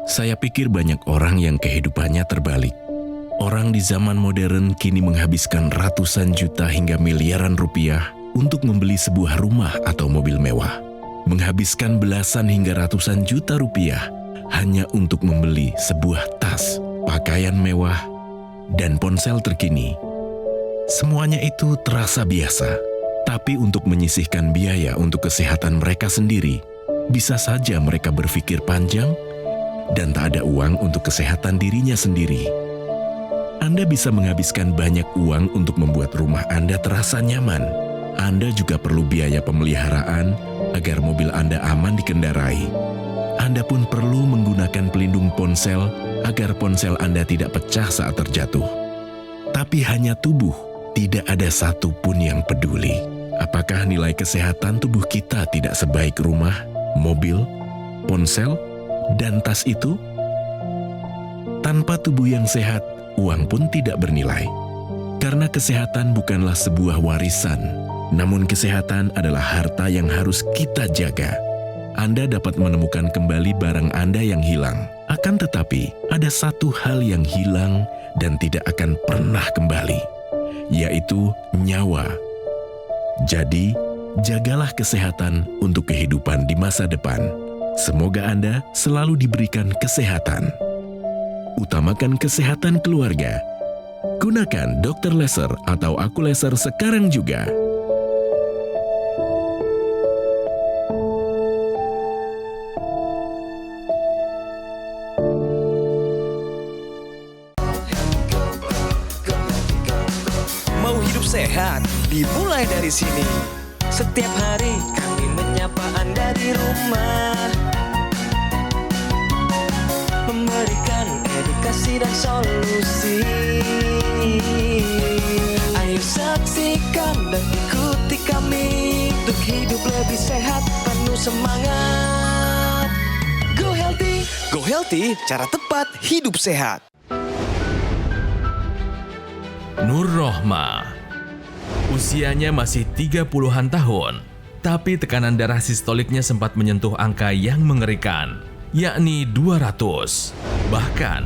Saya pikir banyak orang yang kehidupannya terbalik. Orang di zaman modern kini menghabiskan ratusan juta hingga miliaran rupiah untuk membeli sebuah rumah atau mobil mewah. Menghabiskan belasan hingga ratusan juta rupiah hanya untuk membeli sebuah tas, pakaian mewah, dan ponsel terkini. Semuanya itu terasa biasa, tapi untuk menyisihkan biaya untuk kesehatan mereka sendiri, bisa saja mereka berpikir panjang dan tak ada uang untuk kesehatan dirinya sendiri. Anda bisa menghabiskan banyak uang untuk membuat rumah Anda terasa nyaman. Anda juga perlu biaya pemeliharaan agar mobil Anda aman dikendarai. Anda pun perlu menggunakan pelindung ponsel agar ponsel Anda tidak pecah saat terjatuh. Tapi hanya tubuh, tidak ada satupun yang peduli. Apakah nilai kesehatan tubuh kita tidak sebaik rumah, mobil, ponsel, dan tas itu? Tanpa tubuh yang sehat, uang pun tidak bernilai. Karena kesehatan bukanlah sebuah warisan, namun kesehatan adalah harta yang harus kita jaga. Anda dapat menemukan kembali barang Anda yang hilang. Akan tetapi, ada satu hal yang hilang dan tidak akan pernah kembali, yaitu nyawa. Jadi, jagalah kesehatan untuk kehidupan di masa depan. Semoga Anda selalu diberikan kesehatan. Utamakan kesehatan keluarga. Gunakan Dr. Laser atau Aku Laser sekarang juga. Mau hidup sehat, dimulai dari sini. Setiap hari kami menyapa Anda di rumah, memberikan edukasi dan solusi. Ayo saksikan dan ikuti kami untuk hidup lebih sehat, penuh semangat. Go Healthy, cara tepat hidup sehat. Nur Rohmah. Usianya masih 30-an tahun, tapi tekanan darah sistoliknya sempat menyentuh angka yang mengerikan, yakni 200. Bahkan,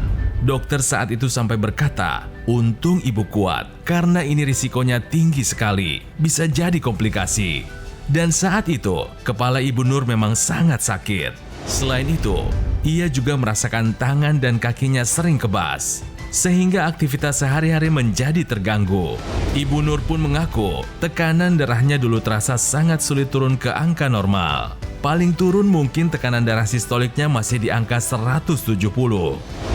dokter saat itu sampai berkata, untung ibu kuat, karena ini risikonya tinggi sekali, bisa jadi komplikasi. Dan saat itu, kepala Ibu Nur memang sangat sakit. Selain itu, ia juga merasakan tangan dan kakinya sering kebas, sehingga aktivitas sehari-hari menjadi terganggu. Ibu Nur pun mengaku tekanan darahnya dulu terasa sangat sulit turun ke angka normal. Paling turun mungkin tekanan darah sistoliknya masih di angka 170.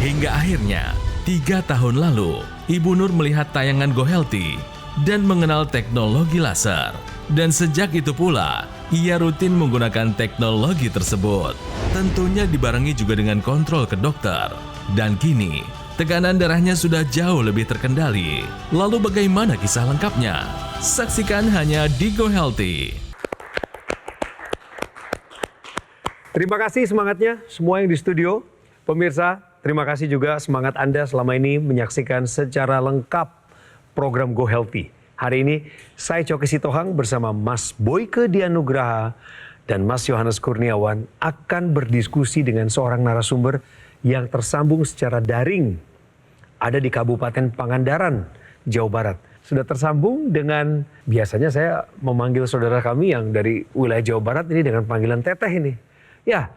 Hingga akhirnya, 3 tahun lalu, Ibu Nur melihat tayangan Go Healthy dan mengenal teknologi laser. Dan sejak itu pula, ia rutin menggunakan teknologi tersebut. Tentunya dibarengi juga dengan kontrol ke dokter. Dan kini, tekanan darahnya sudah jauh lebih terkendali. Lalu bagaimana kisah lengkapnya? Saksikan hanya di Go Healthy. Terima kasih semangatnya semua yang di studio. Pemirsa, terima kasih juga semangat Anda selama ini menyaksikan secara lengkap program Go Healthy. Hari ini saya Coki Sitohang bersama Mas Boyke Dianugraha dan Mas Yohanes Kurniawan akan berdiskusi dengan seorang narasumber yang tersambung secara daring. Ada di Kabupaten Pangandaran, Jawa Barat. Sudah tersambung dengan, biasanya saya memanggil saudara kami yang dari wilayah Jawa Barat ini dengan panggilan Teteh ini. Ya,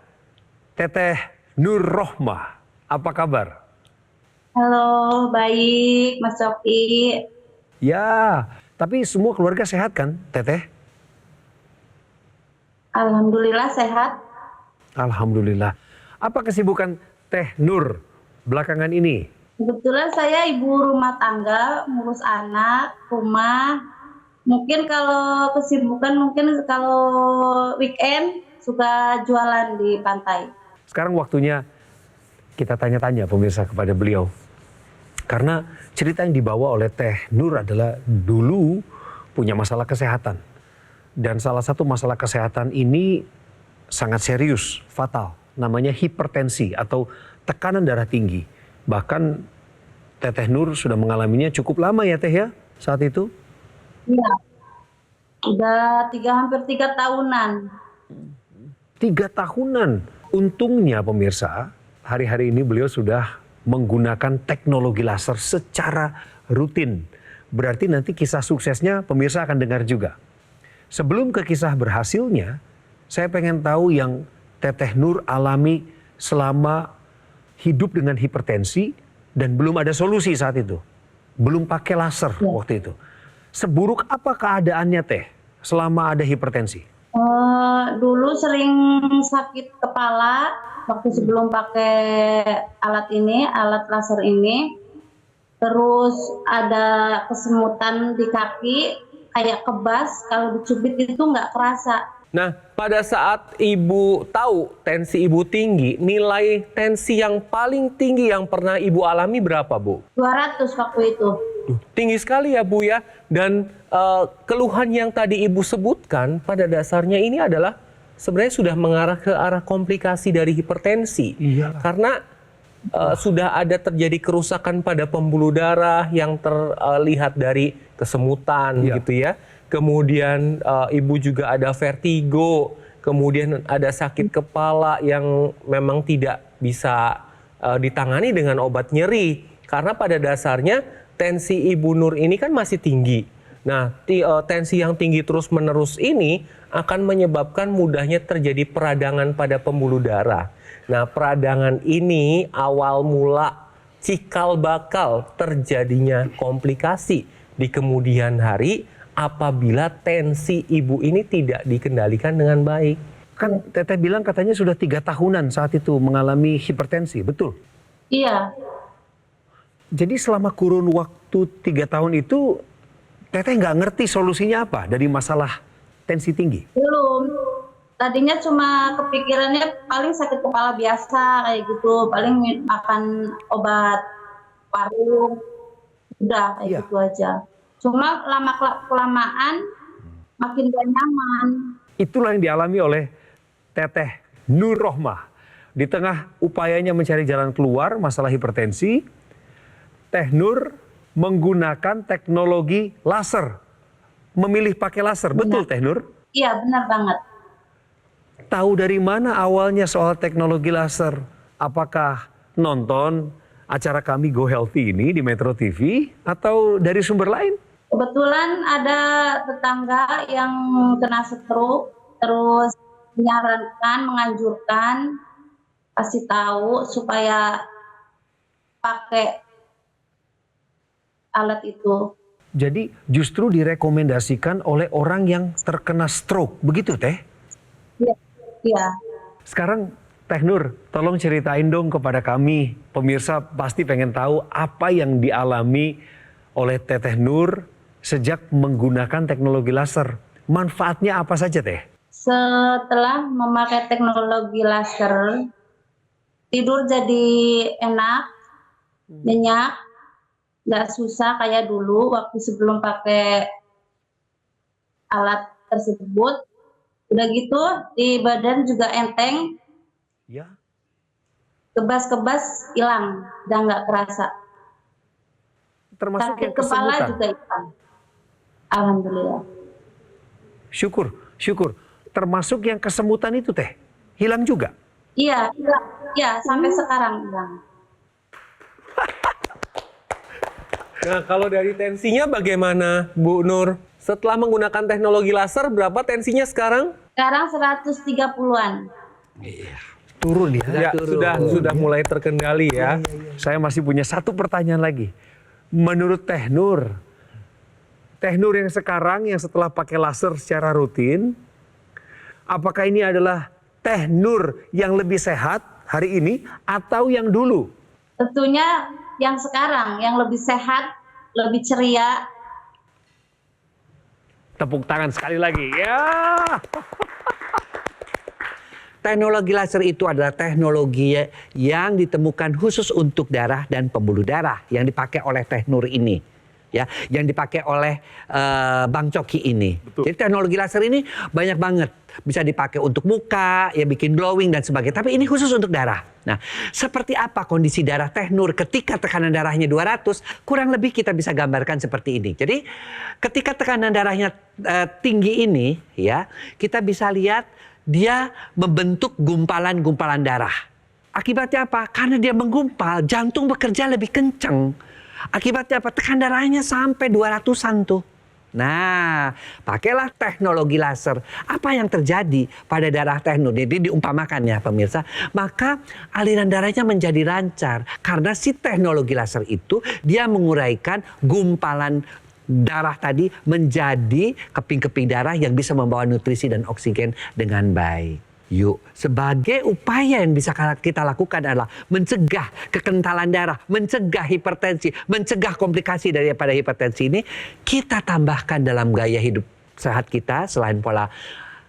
Teteh Nur Rohmah, apa kabar? Halo, baik Mas Coki. Ya, tapi semua keluarga sehat kan, Teteh? Alhamdulillah sehat. Alhamdulillah. Apa kesibukan Teh Nur belakangan ini? Kebetulan saya ibu rumah tangga, ngurus anak, rumah. Mungkin kalau kesibukan, mungkin kalau weekend suka jualan di pantai. Sekarang waktunya kita tanya-tanya pemirsa kepada beliau. Karena cerita yang dibawa oleh Teh Nur adalah dulu punya masalah kesehatan. Dan salah satu masalah kesehatan ini sangat serius, fatal. Namanya hipertensi atau tekanan darah tinggi. Bahkan Teteh Nur sudah mengalaminya cukup lama ya Teh ya saat itu? Iya, udah hampir 3 tahunan. 3 tahunan. Untungnya pemirsa, hari-hari ini beliau sudah menggunakan teknologi laser secara rutin. Berarti nanti kisah suksesnya pemirsa akan dengar juga. Sebelum ke kisah berhasilnya, saya pengen tahu yang Teteh Nur alami selama hidup dengan hipertensi dan belum ada solusi saat itu. Belum pakai laser waktu itu. Seburuk apa keadaannya Teh selama ada hipertensi? Dulu sering sakit kepala waktu sebelum pakai alat laser ini. Terus ada kesemutan di kaki, kayak kebas, kalau dicubit itu nggak kerasa. Nah, pada saat Ibu tahu tensi Ibu tinggi, nilai tensi yang paling tinggi yang pernah Ibu alami berapa, Bu? 200 waktu itu. Tinggi sekali ya, Bu ya. Dan keluhan yang tadi Ibu sebutkan pada dasarnya ini adalah sebenarnya sudah mengarah ke arah komplikasi dari hipertensi. Iyalah. Karena sudah ada terjadi kerusakan pada pembuluh darah yang terlihat dari kesemutan gitu ya. Kemudian Ibu juga ada vertigo, kemudian ada sakit kepala yang memang tidak bisa ditangani dengan obat nyeri. Karena pada dasarnya tensi Ibu Nur ini kan masih tinggi. Nah, tensi yang tinggi terus-menerus ini akan menyebabkan mudahnya terjadi peradangan pada pembuluh darah. Nah, peradangan ini awal mula cikal bakal terjadinya komplikasi di kemudian hari apabila tensi Ibu ini tidak dikendalikan dengan baik. Kan Teteh bilang katanya sudah 3 tahunan saat itu mengalami hipertensi, betul? Iya, Jadi selama kurun waktu 3 tahun itu Teteh nggak ngerti solusinya apa dari masalah tensi tinggi? belum. Tadinya cuma kepikirannya paling sakit kepala biasa kayak gitu, paling makan obat paru, udah kayak gitu aja. Cuma lama-kelamaan makin gak nyaman. Itulah yang dialami oleh Teteh Nur Rohmah. Di tengah upayanya mencari jalan keluar masalah hipertensi, Teh Nur menggunakan teknologi laser. Memilih pakai laser, betul Teh Nur? Iya, benar banget. Tahu dari mana awalnya soal teknologi laser? Apakah nonton acara kami Go Healthy ini di Metro TV atau dari sumber lain? Kebetulan ada tetangga yang kena stroke, terus menganjurkan, kasih tahu supaya pakai alat itu. Jadi justru direkomendasikan oleh orang yang terkena stroke, begitu Teh? Iya. Sekarang Teh Nur, tolong ceritain dong kepada kami, pemirsa pasti pengen tahu apa yang dialami oleh Teteh Nur sejak menggunakan teknologi laser. Manfaatnya apa saja Teh? Setelah memakai teknologi laser, tidur jadi enak, nyenyak, nggak susah kayak dulu waktu sebelum pakai alat tersebut. Udah gitu di badan juga enteng, Ya. kebas-kebas hilang, udah nggak kerasa. Termasuk Sakit yang kepala kesemutan. juga hilang. Alhamdulillah. Syukur. Termasuk yang kesemutan itu Teh, hilang juga? Iya, sampai sekarang hilang. Nah, kalau dari tensinya bagaimana, Bu Nur? Setelah menggunakan teknologi laser, berapa tensinya sekarang? Sekarang 130-an. Turun ya? Ya, sudah mulai terkendali ya. Saya masih punya satu pertanyaan lagi. Menurut Teh Nur yang sekarang yang setelah pakai laser secara rutin, apakah ini adalah Teh Nur yang lebih sehat hari ini atau yang dulu? Tentunya yang sekarang, yang lebih sehat, lebih ceria. Tepuk tangan sekali lagi. Ya. Teknologi laser itu adalah teknologi yang ditemukan khusus untuk darah dan pembuluh darah yang dipakai oleh Teh Nur ini. Ya, yang dipakai oleh Bang Coki ini. Betul. Jadi teknologi laser ini banyak banget. Bisa dipakai untuk muka, ya bikin glowing dan sebagainya. Tapi ini khusus untuk darah. Nah, seperti apa kondisi darah Teh Nur ketika tekanan darahnya 200? Kurang lebih kita bisa gambarkan seperti ini. Jadi ketika tekanan darahnya tinggi ini, ya kita bisa lihat dia membentuk gumpalan-gumpalan darah. Akibatnya apa? Karena dia menggumpal, jantung bekerja lebih kenceng. Akibatnya apa? Tekanan darahnya sampai 200-an tuh. Nah, pakailah teknologi laser. Apa yang terjadi pada darah Teh-Nur? Jadi diumpamakan ya pemirsa, maka aliran darahnya menjadi lancar. Karena si teknologi laser itu dia menguraikan gumpalan darah tadi menjadi keping-keping darah yang bisa membawa nutrisi dan oksigen dengan baik. Yuk, sebagai upaya yang bisa kita lakukan adalah mencegah kekentalan darah, mencegah hipertensi, mencegah komplikasi daripada hipertensi ini, kita tambahkan dalam gaya hidup sehat kita. Selain pola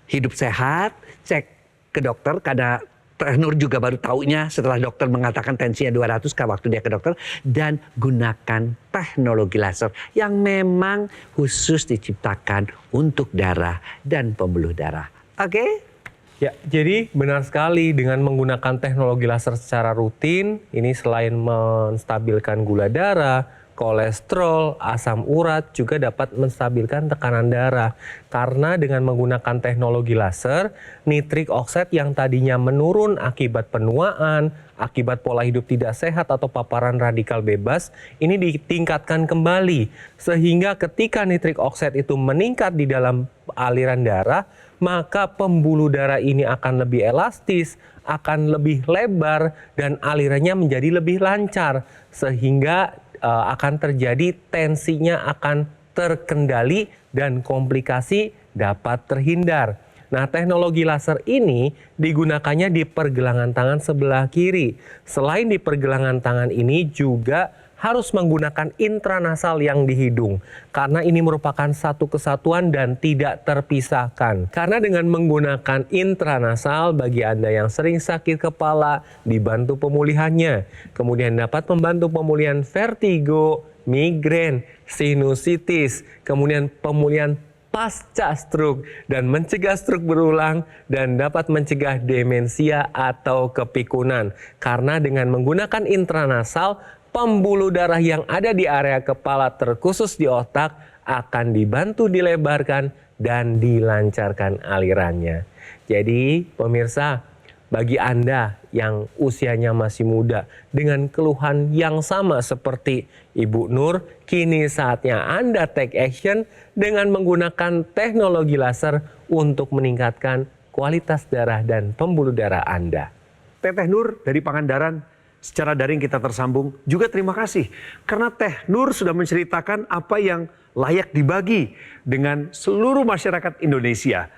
hidup sehat, cek ke dokter, karena Teh-Nur juga baru taunya setelah dokter mengatakan tensinya 200 waktu dia ke dokter, dan gunakan teknologi laser yang memang khusus diciptakan untuk darah dan pembuluh darah. Oke? Ya, jadi benar sekali dengan menggunakan teknologi laser secara rutin, ini selain menstabilkan gula darah, kolesterol, asam urat, juga dapat menstabilkan tekanan darah. Karena dengan menggunakan teknologi laser, nitrik oksid yang tadinya menurun akibat penuaan, akibat pola hidup tidak sehat atau paparan radikal bebas, ini ditingkatkan kembali. Sehingga ketika nitrik oksid itu meningkat di dalam aliran darah, maka pembuluh darah ini akan lebih elastis, akan lebih lebar, dan alirannya menjadi lebih lancar. Sehingga akan terjadi tensinya akan terkendali dan komplikasi dapat terhindar. Nah, teknologi laser ini digunakannya di pergelangan tangan sebelah kiri. Selain di pergelangan tangan ini juga harus menggunakan intranasal yang di hidung. Karena ini merupakan satu kesatuan dan tidak terpisahkan. Karena dengan menggunakan intranasal, bagi Anda yang sering sakit kepala, dibantu pemulihannya. Kemudian dapat membantu pemulihan vertigo, migrain, sinusitis, kemudian pemulihan pasca stroke dan mencegah stroke berulang, dan dapat mencegah demensia atau kepikunan. Karena dengan menggunakan intranasal, pembuluh darah yang ada di area kepala terkhusus di otak akan dibantu dilebarkan dan dilancarkan alirannya. Jadi pemirsa, bagi Anda yang usianya masih muda dengan keluhan yang sama seperti Ibu Nur, kini saatnya Anda take action dengan menggunakan teknologi laser untuk meningkatkan kualitas darah dan pembuluh darah Anda. Teh Nur dari Pangandaran, secara daring kita tersambung. Juga terima kasih karena Teh Nur sudah menceritakan apa yang layak dibagi dengan seluruh masyarakat Indonesia.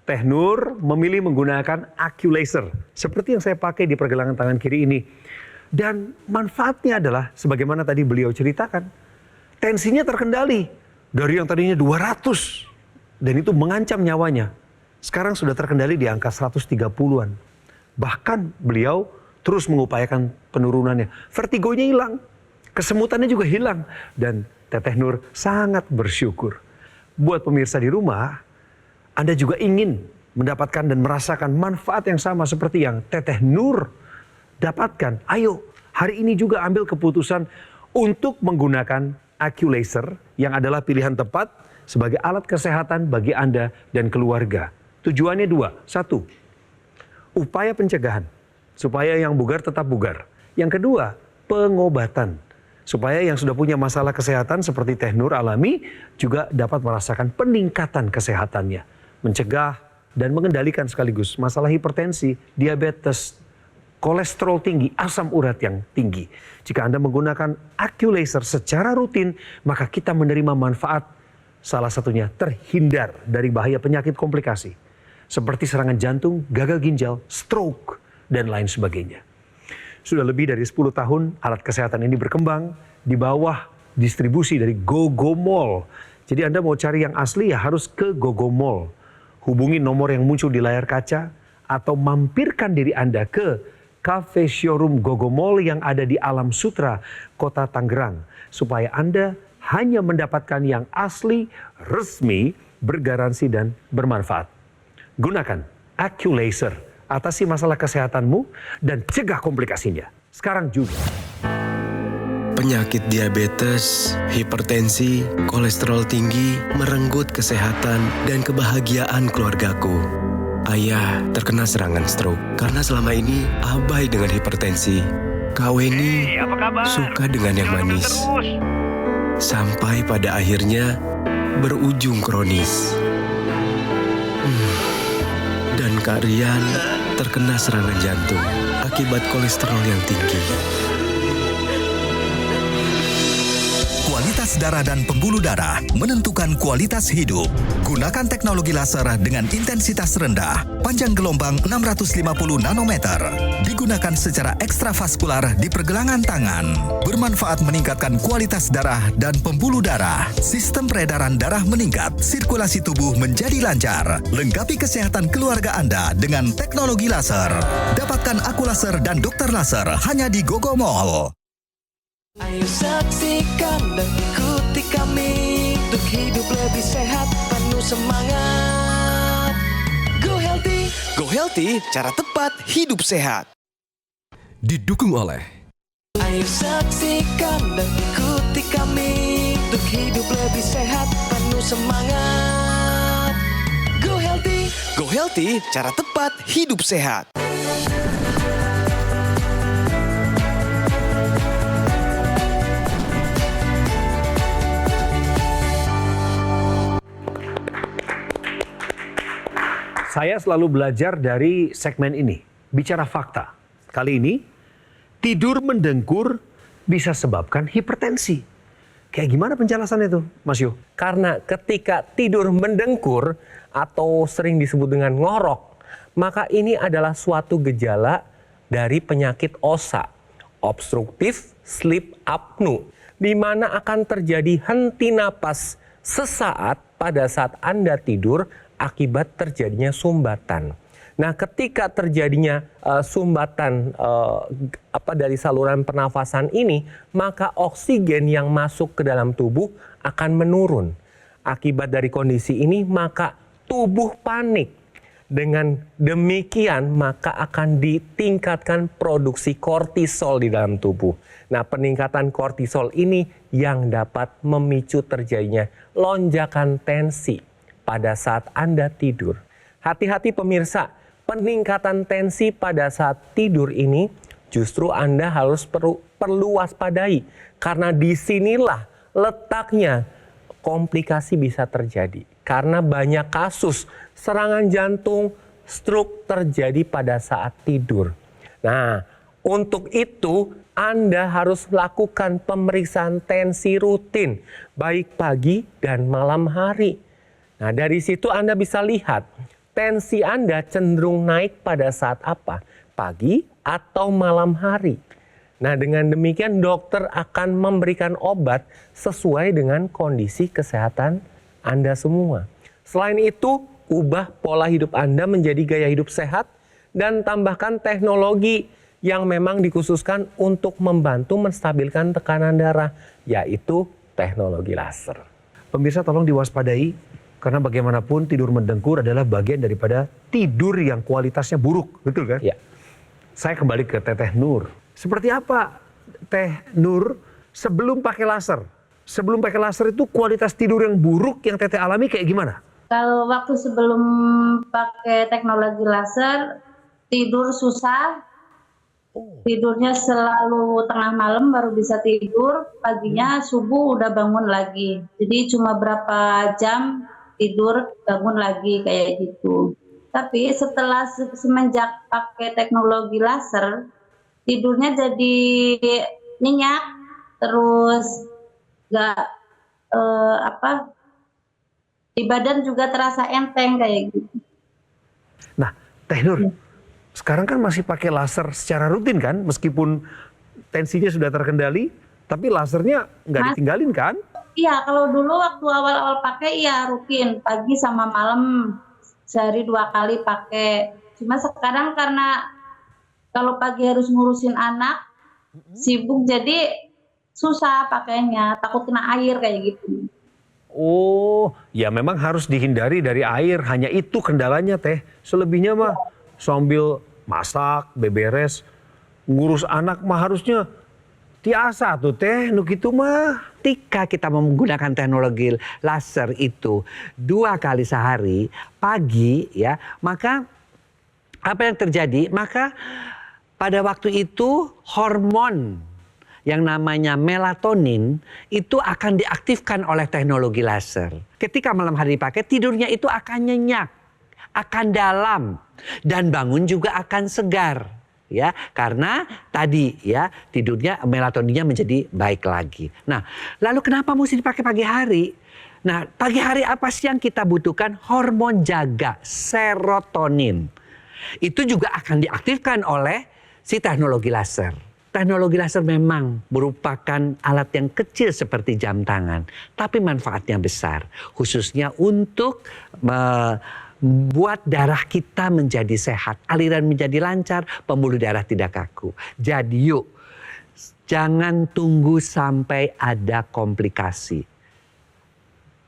Teh Nur memilih menggunakan AccuLaser seperti yang saya pakai di pergelangan tangan kiri ini. Dan manfaatnya adalah sebagaimana tadi beliau ceritakan, tensinya terkendali dari yang tadinya 200 dan itu mengancam nyawanya. Sekarang sudah terkendali di angka 130-an. Bahkan beliau terus mengupayakan penurunannya. Vertigonya hilang, kesemutannya juga hilang, dan Teh Nur sangat bersyukur. Buat pemirsa di rumah, Anda juga ingin mendapatkan dan merasakan manfaat yang sama seperti yang Teh Nur dapatkan. Ayo, hari ini juga ambil keputusan untuk menggunakan AccuLaser yang adalah pilihan tepat sebagai alat kesehatan bagi Anda dan keluarga. Tujuannya dua. Satu, upaya pencegahan supaya yang bugar tetap bugar. Yang kedua, pengobatan supaya yang sudah punya masalah kesehatan seperti Teh Nur alami juga dapat merasakan peningkatan kesehatannya. Mencegah dan mengendalikan sekaligus masalah hipertensi, diabetes, kolesterol tinggi, asam urat yang tinggi. Jika Anda menggunakan AccuLaser secara rutin, maka kita menerima manfaat. Salah satunya terhindar dari bahaya penyakit komplikasi seperti serangan jantung, gagal ginjal, stroke, dan lain sebagainya. Sudah lebih dari 10 tahun alat kesehatan ini berkembang di bawah distribusi dari GoGo Mall. Jadi Anda mau cari yang asli ya harus ke GoGo Mall. Hubungi nomor yang muncul di layar kaca atau mampirkan diri Anda ke cafe showroom GoGo Mall yang ada di Alam Sutra, Kota Tangerang. Supaya Anda hanya mendapatkan yang asli, resmi, bergaransi dan bermanfaat. Gunakan AccuLaser. Atasi masalah kesehatanmu dan cegah komplikasinya. Sekarang juga. Penyakit diabetes, hipertensi, kolesterol tinggi merenggut kesehatan dan kebahagiaan keluargaku. ayah terkena serangan stroke karena selama ini abai dengan hipertensi. Kak Weni suka dengan yang manis. Sampai pada akhirnya berujung kronis. Dan Kak Rian terkena serangan jantung akibat kolesterol yang tinggi. Kualitas darah dan pembuluh darah menentukan kualitas hidup. Gunakan teknologi laser dengan intensitas rendah, panjang gelombang 650 nanometer. Digunakan secara ekstravaskular di pergelangan tangan. Bermanfaat meningkatkan kualitas darah dan pembuluh darah. Sistem peredaran darah meningkat, sirkulasi tubuh menjadi lancar. Lengkapi kesehatan keluarga Anda dengan teknologi laser. Dapatkan aku laser dan dokter laser hanya di Gogo Mall. Ayo saksikan dan ikuti kami untuk hidup lebih sehat, penuh semangat. Go Healthy, cara tepat hidup sehat. Didukung oleh Ayo saksikan dan ikuti kami untuk hidup lebih sehat, penuh semangat. Go Healthy, cara tepat hidup sehat. Saya selalu belajar dari segmen ini, bicara fakta. Kali ini, tidur mendengkur bisa sebabkan hipertensi. Kayak gimana penjelasannya itu, Mas Yo? Karena ketika tidur mendengkur atau sering disebut dengan ngorok, maka ini adalah suatu gejala dari penyakit osa, obstruktif sleep apnea, di mana akan terjadi henti napas sesaat pada saat Anda tidur akibat terjadinya sumbatan. Nah, ketika terjadinya sumbatan dari saluran pernafasan ini, maka oksigen yang masuk ke dalam tubuh akan menurun. Akibat dari kondisi ini, maka tubuh panik. Dengan demikian, maka akan ditingkatkan produksi kortisol di dalam tubuh. Nah, peningkatan kortisol ini yang dapat memicu terjadinya lonjakan tensi pada saat Anda tidur. Hati-hati pemirsa, peningkatan tensi pada saat tidur ini justru Anda harus perlu waspadai. Karena disinilah letaknya komplikasi bisa terjadi. Karena banyak kasus serangan jantung, stroke terjadi pada saat tidur. Nah, untuk itu Anda harus lakukan pemeriksaan tensi rutin, baik pagi dan malam hari. Nah, dari situ Anda bisa lihat tensi Anda cenderung naik pada saat apa? Pagi atau malam hari. Nah, dengan demikian dokter akan memberikan obat sesuai dengan kondisi kesehatan Anda semua. Selain itu, ubah pola hidup Anda menjadi gaya hidup sehat dan tambahkan teknologi yang memang dikhususkan untuk membantu menstabilkan tekanan darah, yaitu teknologi laser. Pemirsa tolong diwaspadai. Karena bagaimanapun tidur mendengkur adalah bagian daripada tidur yang kualitasnya buruk, betul kan? Ya. Saya kembali ke Teteh Nur. Seperti apa Teh Nur sebelum pakai laser? Sebelum pakai laser itu kualitas tidur yang buruk yang Teteh alami kayak gimana? Kalau waktu sebelum pakai teknologi laser, tidur susah. Tidurnya selalu tengah malam baru bisa tidur, paginya subuh udah bangun lagi. Jadi cuma berapa jam tidur bangun lagi kayak gitu. Tapi setelah semenjak pakai teknologi laser, tidurnya jadi nyenyak, terus nggak di badan juga terasa enteng kayak gitu. Nah, Teh Nur, sekarang kan masih pakai laser secara rutin kan, meskipun tensinya sudah terkendali, tapi lasernya nggak ditinggalin kan? Iya, kalau dulu waktu awal-awal pakai ya rutin, pagi sama malam sehari 2 kali pakai. Cuma sekarang karena kalau pagi harus ngurusin anak, sibuk jadi susah pakainya, takut kena air kayak gitu. Oh, ya memang harus dihindari dari air, hanya itu kendalanya Teh. Selebihnya mah sambil masak, beberes, ngurus anak mah harusnya tiasa tuh Teh, nu gitu mah. Ketika kita menggunakan teknologi laser itu 2 kali sehari, pagi ya, maka apa yang terjadi? Maka pada waktu itu hormon yang namanya melatonin itu akan diaktifkan oleh teknologi laser. Ketika malam hari dipakai, tidurnya itu akan nyenyak, akan dalam, dan bangun juga akan segar. Ya, karena tadi ya tidurnya melatoninnya menjadi baik lagi. Nah, lalu kenapa mesti dipakai pagi hari? Nah, pagi hari apa sih yang kita butuhkan? Hormon jaga, serotonin. Itu juga akan diaktifkan oleh si teknologi laser. Teknologi laser memang merupakan alat yang kecil seperti jam tangan, tapi manfaatnya besar, khususnya untuk membuat darah kita menjadi sehat, aliran menjadi lancar, pembuluh darah tidak kaku. Jadi yuk, jangan tunggu sampai ada komplikasi,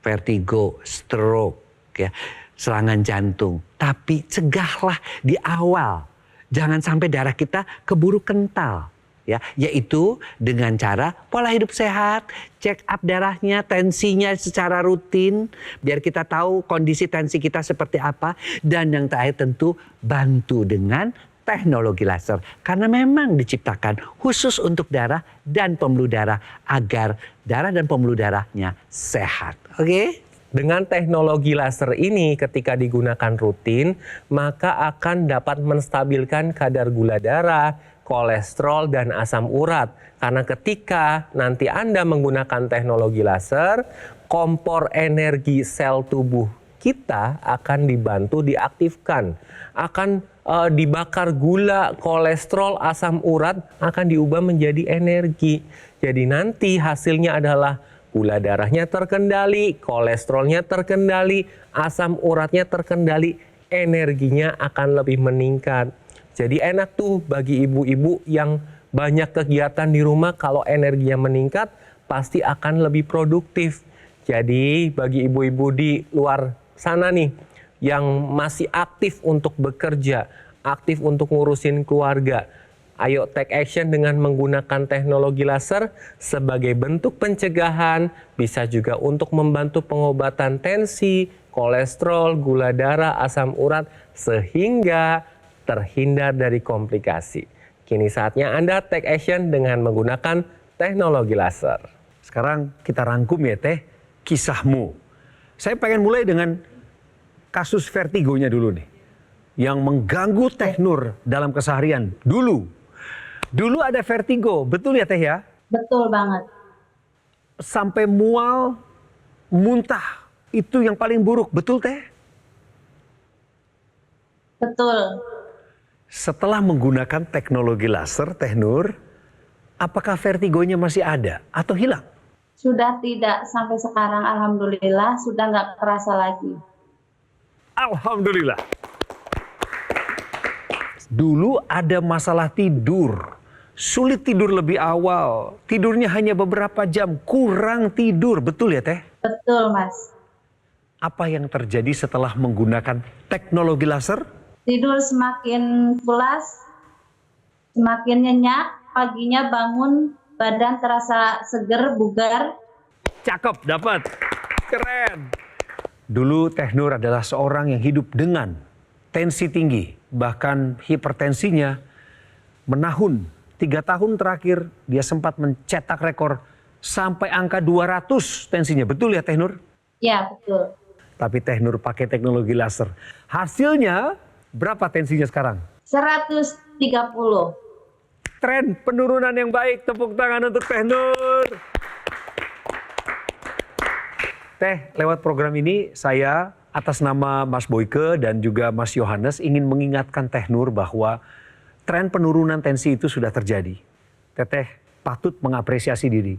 vertigo, stroke, ya, serangan jantung, tapi cegahlah di awal, jangan sampai darah kita keburu kental. Ya, yaitu dengan cara pola hidup sehat, check up darahnya, tensinya secara rutin, biar kita tahu kondisi tensi kita seperti apa. Dan yang terakhir tentu bantu dengan teknologi laser. Karena memang diciptakan khusus untuk darah dan pembuluh darah agar darah dan pembuluh darahnya sehat. Oke? Dengan teknologi laser ini ketika digunakan rutin, maka akan dapat menstabilkan kadar gula darah, kolesterol, dan asam urat. Karena ketika nanti Anda menggunakan teknologi laser, kompor energi sel tubuh kita akan dibantu diaktifkan. Akan dibakar gula, kolesterol, asam urat akan diubah menjadi energi. Jadi nanti hasilnya adalah gula darahnya terkendali, kolesterolnya terkendali, asam uratnya terkendali, energinya akan lebih meningkat. Jadi enak tuh bagi ibu-ibu yang banyak kegiatan di rumah, kalau energinya meningkat pasti akan lebih produktif. Jadi bagi ibu-ibu di luar sana nih yang masih aktif untuk bekerja, aktif untuk ngurusin keluarga, ayo take action dengan menggunakan teknologi laser sebagai bentuk pencegahan, bisa juga untuk membantu pengobatan tensi, kolesterol, gula darah, asam urat, sehingga terhindar dari komplikasi. Kini saatnya Anda take action dengan menggunakan teknologi laser. Sekarang kita rangkum ya Teh, kisahmu. Saya pengen mulai dengan kasus vertigonya dulu nih. Yang mengganggu Teh Nur dalam keseharian dulu. Dulu ada vertigo, betul ya Teh ya? Betul banget. Sampai mual, muntah, itu yang paling buruk, betul Teh? Betul. Setelah menggunakan teknologi laser, Teh Nur, apakah vertigonya masih ada atau hilang? Sudah tidak, sampai sekarang alhamdulillah sudah nggak terasa lagi. Alhamdulillah. Dulu ada masalah tidur, sulit tidur lebih awal, tidurnya hanya beberapa jam, kurang tidur, betul ya Teh? Betul Mas. Apa yang terjadi setelah menggunakan teknologi laser? Tidur semakin pulas, semakin nyenyak, paginya bangun badan terasa seger, bugar. Cakep, dapat. Keren. Dulu Teh Nur adalah seorang yang hidup dengan tensi tinggi, bahkan hipertensinya menahun. 3 tahun terakhir dia sempat mencetak rekor sampai angka 200 tensinya. Betul ya Teh Nur? Ya, betul. Tapi Teh Nur pakai teknologi laser. Hasilnya berapa tensinya sekarang? 130. Tren penurunan yang baik. Tepuk tangan untuk Teh Nur. Teh, lewat program ini saya atas nama Mas Boyke dan juga Mas Yohanes ingin mengingatkan Teh Nur bahwa tren penurunan tensi itu sudah terjadi. Teteh patut mengapresiasi diri.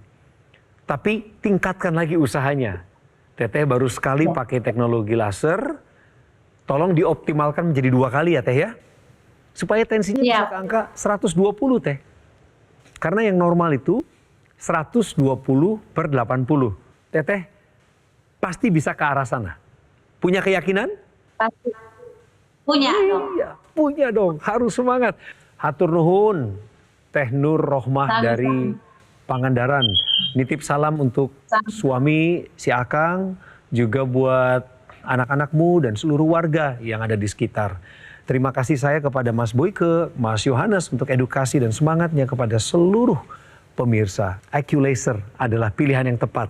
Tapi tingkatkan lagi usahanya. Teteh baru sekali pakai teknologi laser. Tolong dioptimalkan menjadi 2 kali ya Teh ya. Supaya tensinya bisa ke angka 120 Teh. Karena yang normal itu 120/80. Teteh pasti bisa ke arah sana. Punya keyakinan? Pasti. Punya dong. Iya, punya dong. Harus semangat. Hatur nuhun Teh Nur Rohmah dari Pangandaran. Nitip salam untuk suami si Akang, juga buat anak-anakmu dan seluruh warga yang ada di sekitar. Terima kasih saya kepada Mas Boyke, Mas Yohanes untuk edukasi dan semangatnya kepada seluruh pemirsa. AccuLaser adalah pilihan yang tepat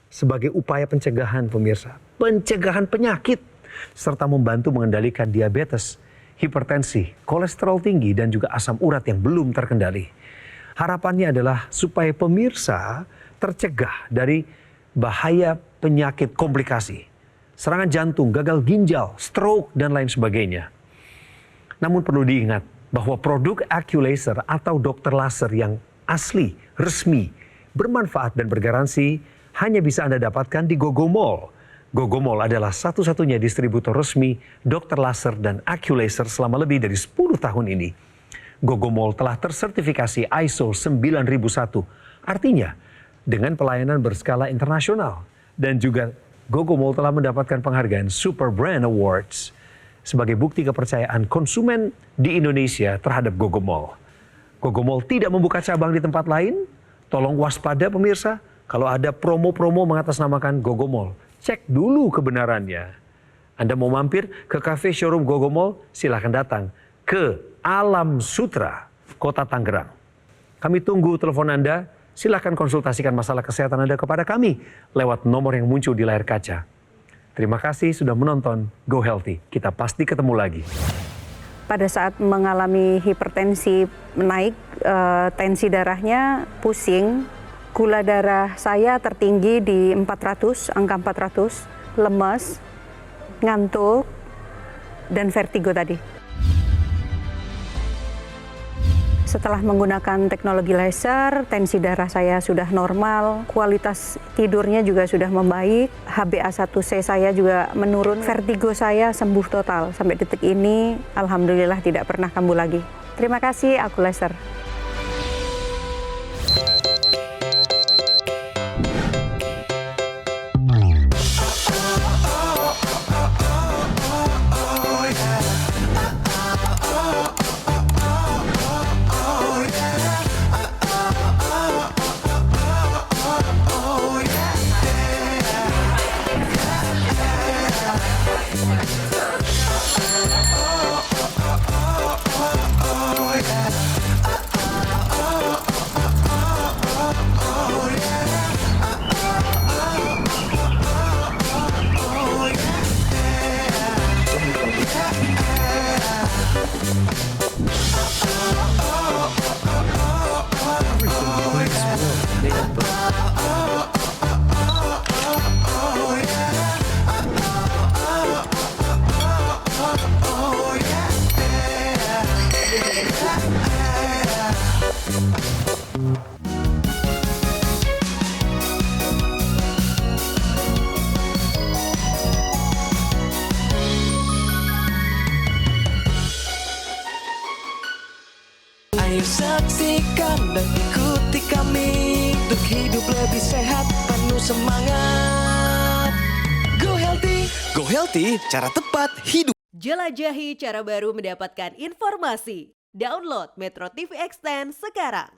sebagai upaya pencegahan pemirsa. Pencegahan penyakit serta membantu mengendalikan diabetes, hipertensi, kolesterol tinggi dan juga asam urat yang belum terkendali. Harapannya adalah supaya pemirsa tercegah dari bahaya penyakit komplikasi, serangan jantung, gagal ginjal, stroke, dan lain sebagainya. Namun perlu diingat bahwa produk AccuLaser atau dokter laser yang asli, resmi, bermanfaat dan bergaransi hanya bisa Anda dapatkan di Gogo Mall. Gogo Mall adalah satu-satunya distributor resmi dokter laser dan AccuLaser selama lebih dari 10 tahun ini. Gogo Mall telah tersertifikasi ISO 9001, artinya dengan pelayanan berskala internasional. Dan juga Gogo Mall telah mendapatkan penghargaan Super Brand Awards sebagai bukti kepercayaan konsumen di Indonesia terhadap Gogo Mall. Gogo Mall tidak membuka cabang di tempat lain. Tolong waspada pemirsa, kalau ada promo-promo mengatasnamakan Gogo Mall, cek dulu kebenarannya. Anda mau mampir ke cafe showroom Gogo Mall, silahkan datang ke Alam Sutra, Kota Tangerang. Kami tunggu telepon Anda. Silahkan konsultasikan masalah kesehatan Anda kepada kami lewat nomor yang muncul di layar kaca. Terima kasih sudah menonton Go Healthy. Kita pasti ketemu lagi. Pada saat mengalami hipertensi naik, tensi darahnya pusing, gula darah saya tertinggi di 400, angka 400, lemes, ngantuk, dan vertigo tadi. Setelah menggunakan teknologi laser, tensi darah saya sudah normal, kualitas tidurnya juga sudah membaik, HbA1c saya juga menurun, vertigo saya sembuh total. Sampai detik ini, alhamdulillah tidak pernah kambuh lagi. Terima kasih, AccuLaser. Ayo saksikan dan ikuti kami untuk hidup lebih sehat, penuh semangat. Go Healthy, Go Healthy, cara tepat hidup. Jelajahi cara baru mendapatkan informasi. Download Metro TV Extend sekarang.